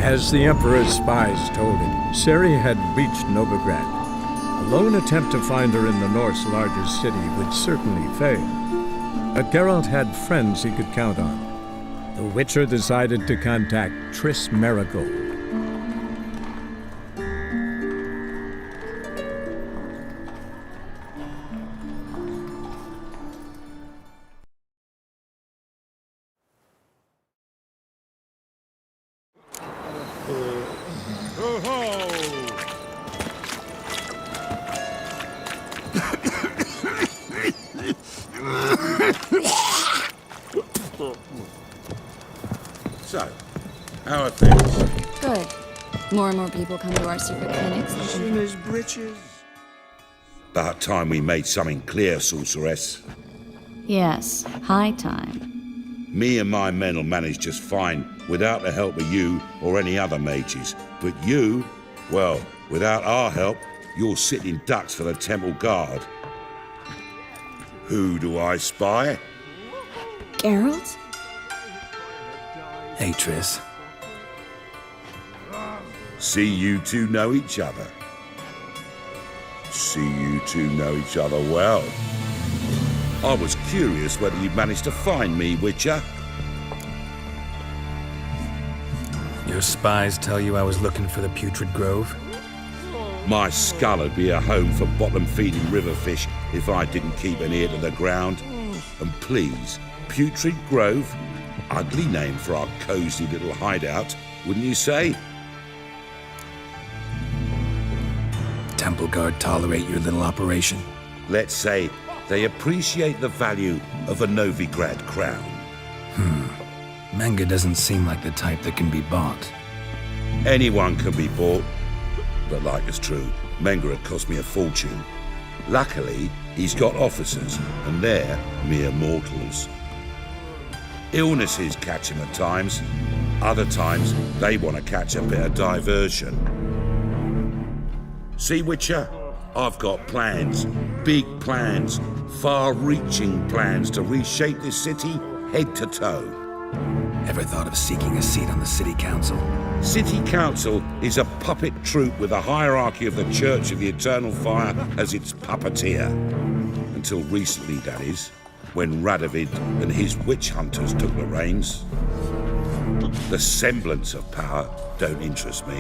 As the Emperor's spies told him, Ciri had reached Novigrad. A lone attempt to find her in the North's largest city would certainly fail. But Geralt had friends he could count on. The Witcher decided to contact Triss Merigold. So, how are things? Good. More and more people come to our secret clinics. Soon as britches. About time we made something clear, sorceress. Yes, high time. Me and my men will manage just fine without the help of you or any other mages. But you, well, without our help, you're sitting ducks for the temple guard. Who do I spy? Geralt? Hey, Triss. See you two know each other. See you two know each other well. I was curious whether you'd managed to find me, Witcher. Your spies tell you I was looking for the Putrid Grove? My skull would be a home for bottom-feeding river fish if I didn't keep an ear to the ground. And please, Putrid Grove? Ugly name for our cozy little hideout, wouldn't you say? Temple Guard tolerate your little operation? Let's say they appreciate the value of a Novigrad crown. Menga doesn't seem like the type that can be bought. Anyone can be bought. But like it's true, Menga had cost me a fortune. Luckily, he's got officers, and they're mere mortals. Illnesses catch him at times. Other times, they want to catch a bit of diversion. See, Witcher? I've got plans. Big plans. Far-reaching plans to reshape this city head to toe. Ever thought of seeking a seat on the city council? City Council is a puppet troupe with a hierarchy of the Church of the Eternal Fire as its puppeteer. Until recently, that is, when Radovid and his witch hunters took the reins. The semblance of power don't interest me.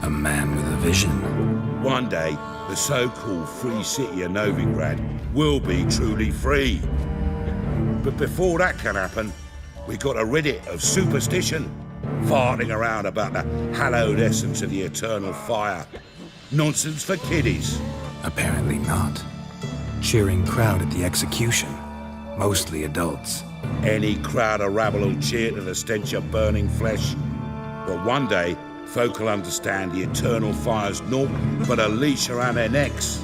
A man with a vision. One day, the so-called free city of Novigrad will be truly free. But before that can happen, we got to rid it of superstition, farting around about the hallowed essence of the eternal fire. Nonsense for kiddies. Apparently not. Cheering crowd at the execution. Mostly adults. Any crowd of rabble will cheer to the stench of burning flesh. But one day, folk will understand the eternal fire's naught but a leash around their necks.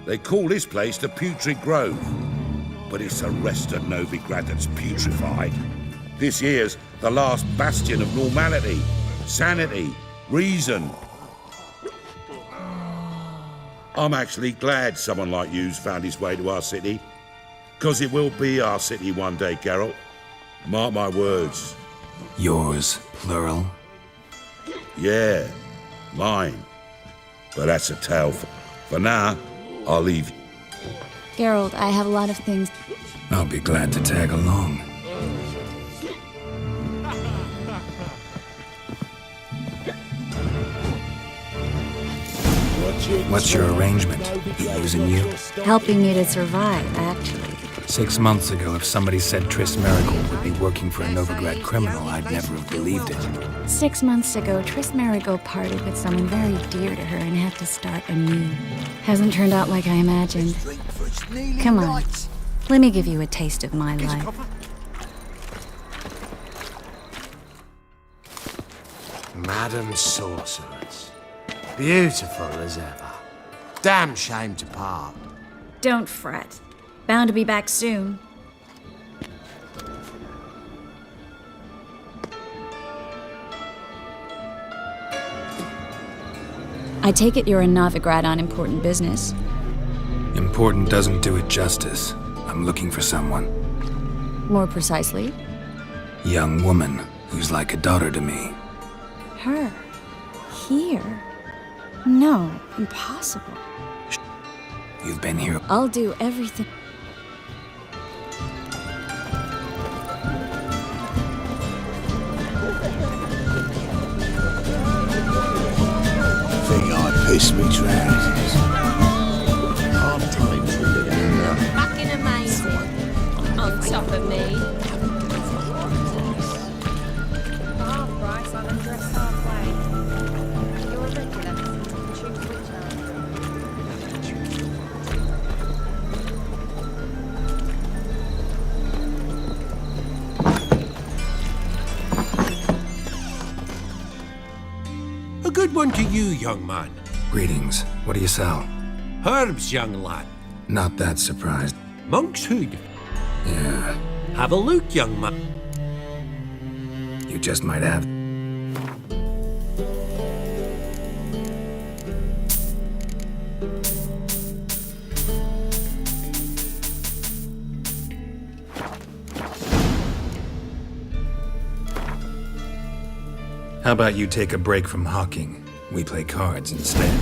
They call this place the Putrid Grove. But it's the rest of Novigrad that's putrefied. This here's the last bastion of normality, sanity, reason. I'm actually glad someone like you's found his way to our city. 'Cause it will be our city one day, Geralt. Mark my words. Yours, plural. Yeah, mine. But that's a tale for now. I'll leave you. Geralt, I have a lot of things. I'll be glad to tag along. What's your arrangement? He using you? Helping me to survive, actually. 6 months ago, if somebody said Triss Merigold would be working for a Novigrad criminal, I'd never have believed it. 6 months ago, Triss Merigold parted with someone very dear to her and had to start anew. Hasn't turned out like I imagined. Come on, let me give you a taste of my life. Madam Sorceress. Beautiful as ever. Damn shame to part. Don't fret. Bound to be back soon. I take it you're in Novigrad on important business. Important doesn't do it justice. I'm looking for someone. More precisely? Young woman who's like a daughter to me. Her? Here? No, impossible. You've been here. I'll do everything. Think I pissed me trousers. Hard times with it. Fucking amazing. On top of me. Half price, I'll undress halfway. You're a regular. Choose which A good one to you, young man. Greetings. What do you sell? Herbs, young lad. Not that surprised. Monk's hood. Yeah, Have a look, young man. you just might have. How about you take a break from hawking? We play cards instead.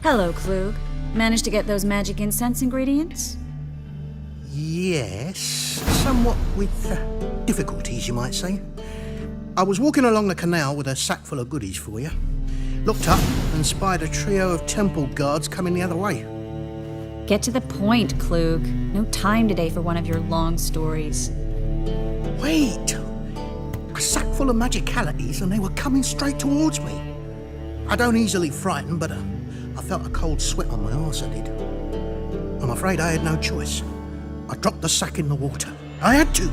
Hello, Klug. Managed to get those magic incense ingredients? Yes, somewhat with difficulties, you might say. I was walking along the canal with a sack full of goodies for you. Looked up and spied a trio of temple guards coming the other way. Get to the point, Klug. No time today for one of your long stories. Wait! A sack full of magicalities and they were coming straight towards me. I don't easily frighten, but I felt a cold sweat on my arse, I did. I'm afraid I had no choice. I dropped the sack in the water. I had to.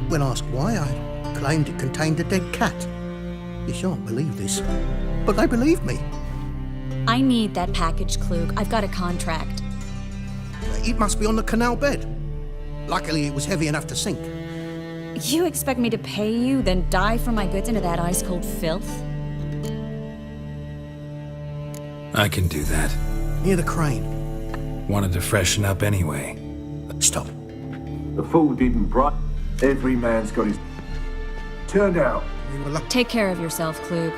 When asked why, I claimed it contained a dead cat. You shan't believe this, but they believed me. I need that package, Klug. I've got a contract. It must be on the canal bed. Luckily, it was heavy enough to sink. You expect me to pay you, then dive for my goods into that ice-cold filth? I can do that. Near the crane. Wanted to freshen up anyway. Stop. The fool didn't bright. Every man's got his... Turned out. We were lucky. Take care of yourself, Klug.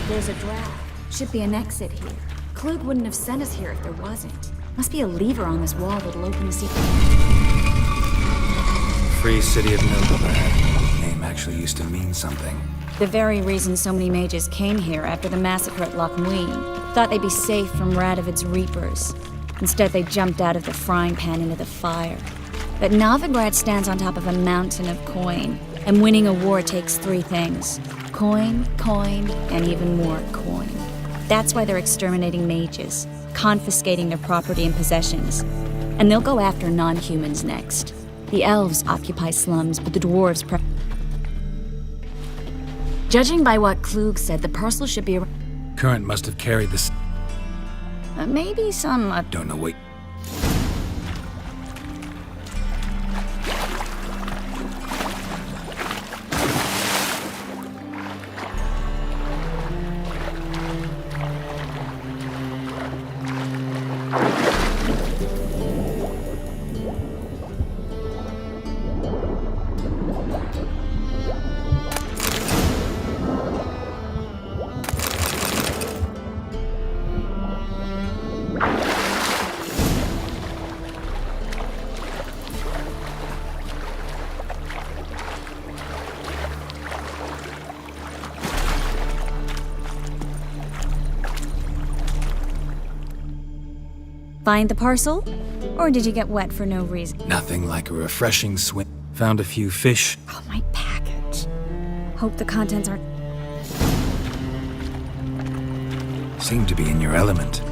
There's a draft. Should be an exit here. Klug wouldn't have sent us here if there wasn't. Must be a lever on this wall that'll open the secret. Free City of Novigrad. Name actually used to mean something. The very reason so many mages came here after the massacre at Loch Muin. Thought they'd be safe from Radovid's reapers. Instead, they jumped out of the frying pan into the fire. But Novigrad stands on top of a mountain of coin, and winning a war takes three things. Coin, coin, and even more coin. That's why they're exterminating mages, confiscating their property and possessions. And they'll go after non-humans next. The elves occupy slums, but the dwarves... Judging by what Klug said, the parcel should be... Current must have carried this... maybe some... Don't know what... Find the parcel? Or did you get wet for no reason? Nothing like a refreshing swim. Found a few fish. Oh, my package. Hope the contents aren't... Seem to be in your element.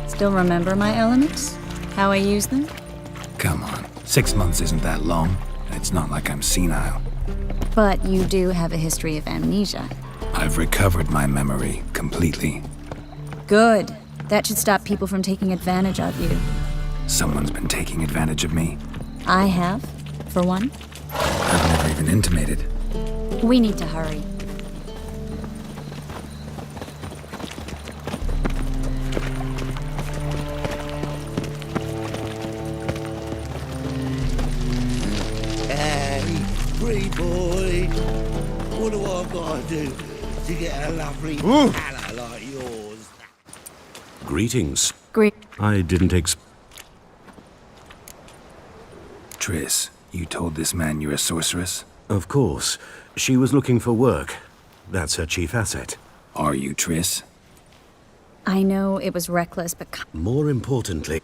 Still remember my elements? How I use them? Come on. 6 months isn't that long, and it's not like I'm senile. But you do have a history of amnesia. I've recovered my memory completely. Good. That should stop people from taking advantage of you. Someone's been taking advantage of me. I have, for one. I've never even intimated. We need to hurry. Hey, free boy. What do I gotta do to get a lovely fella like yours? Greetings. Great. I didn't Triss, you told this man you're a sorceress? Of course. She was looking for work. That's her chief asset. Are you Triss? I know it was reckless, but... More importantly,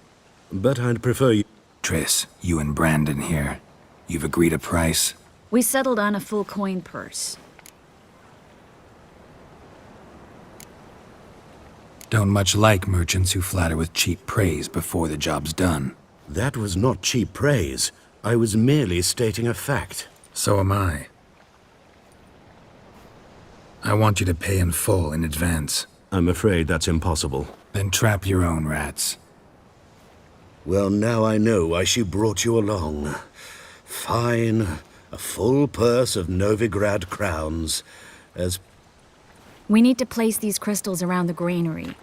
but I'd prefer you... Triss, you and Brandon here. You've agreed a price? We settled on a full coin purse. Don't much like merchants who flatter with cheap praise before the job's done. That was not cheap praise. I was merely stating a fact. So am I. I want you to pay in full in advance. I'm afraid that's impossible. Then trap your own rats. Well, now I know why she brought you along. Fine. A full purse of Novigrad crowns. As... We need to place these crystals around the granary.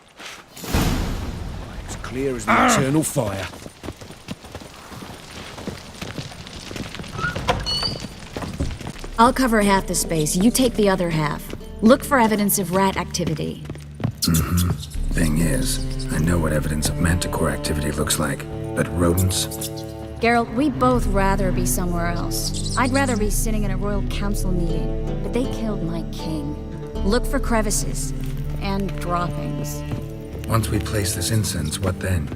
It's clear as the eternal fire. I'll cover half the space, you take the other half. Look for evidence of rat activity. Thing is, I know what evidence of manticore activity looks like, but rodents? Geralt, we'd both rather be somewhere else. I'd rather be sitting in a royal council meeting, but they killed my king. Look for crevices and droppings. Once we place this incense, what then?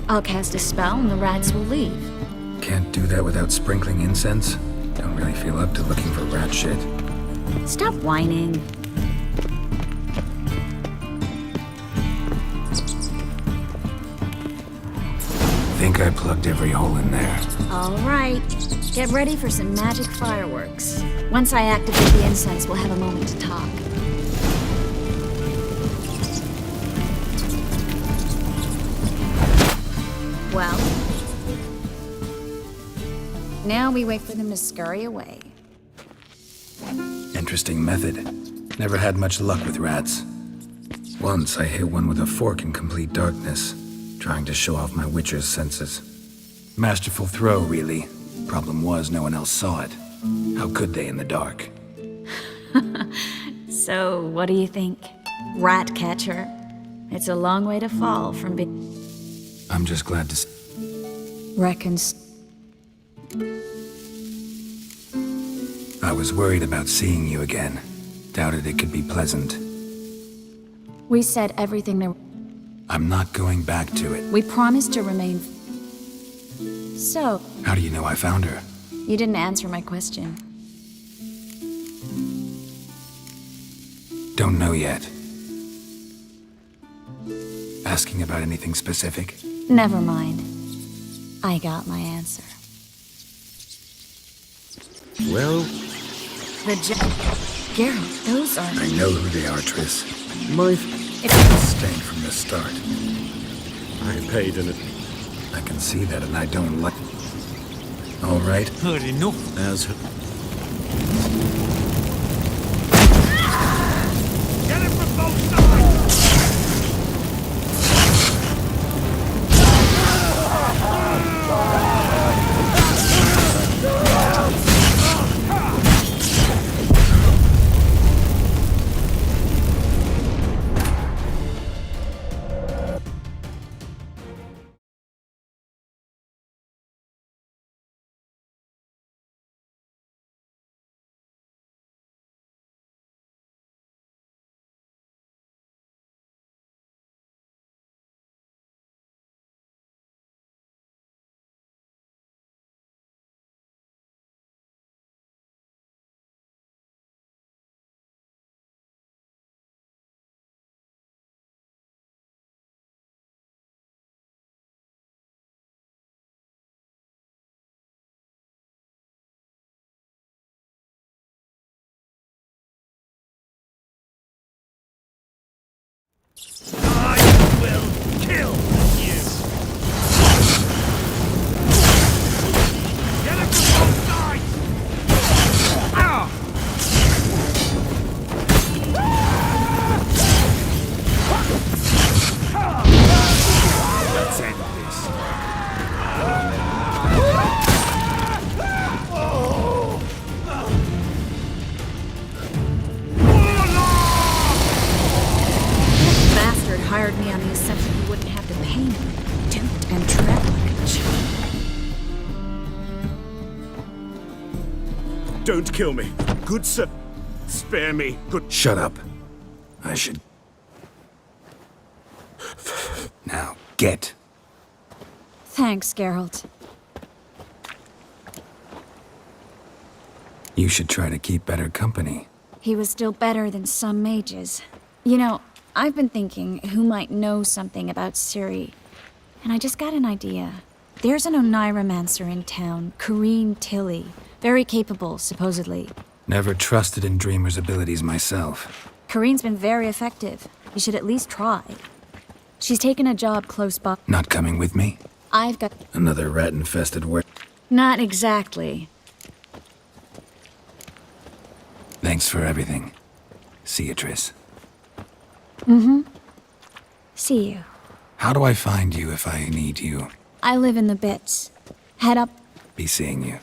I'll cast a spell and the rats will leave. Can't do that without sprinkling incense? Don't really feel up to looking for rat shit. Stop whining. Think I plugged every hole in there. All right. Get ready for some magic fireworks. Once I activate the incense, we'll have a moment to talk. Well, now we wait for them to scurry away. Interesting method. Never had much luck with rats. Once I hit one with a fork in complete darkness, trying to show off my witcher's senses. Masterful throw, really. Problem was, no one else saw it. How could they in the dark? So, what do you think? Rat catcher? It's a long way to fall from being... I'm just glad to Reckons... I was worried about seeing you again. Doubted it could be pleasant. We said everything there... I'm not going back to it. We promised to remain... So, How do you know I found her? you didn't answer my question. Don't know yet. Asking about anything specific? Never mind. I got my answer. Well, The Geralt, those are... I know who they are, Triss. my... Staying from the start. I paid an... I can see that, and I don't like... All right. Heard enough. as... Get it from both sides! I will kill you! Get it from both sides! Ah! Let's end this. Bastard hired me on the assumption he wouldn't have to pay me. Duped and trapped like a child. Don't kill me. Good sir. Spare me. Good... Shut up. I should... Now, get. Thanks, Geralt. You should try to keep better company. He was still better than some mages. You know, I've been thinking who might know something about Ciri. And I just got an idea. There's an Oneiromancer in town, Corrine Tilly. Very capable, supposedly. Never trusted in Dreamer's abilities myself. Corrine's been very effective. You should at least try. She's taken a job close by. Not coming with me? I've got... Another rat-infested work. Not exactly. Thanks for everything. See you, Triss. See you. How do I find you if I need you? I live in the bits. Head up. Be seeing you.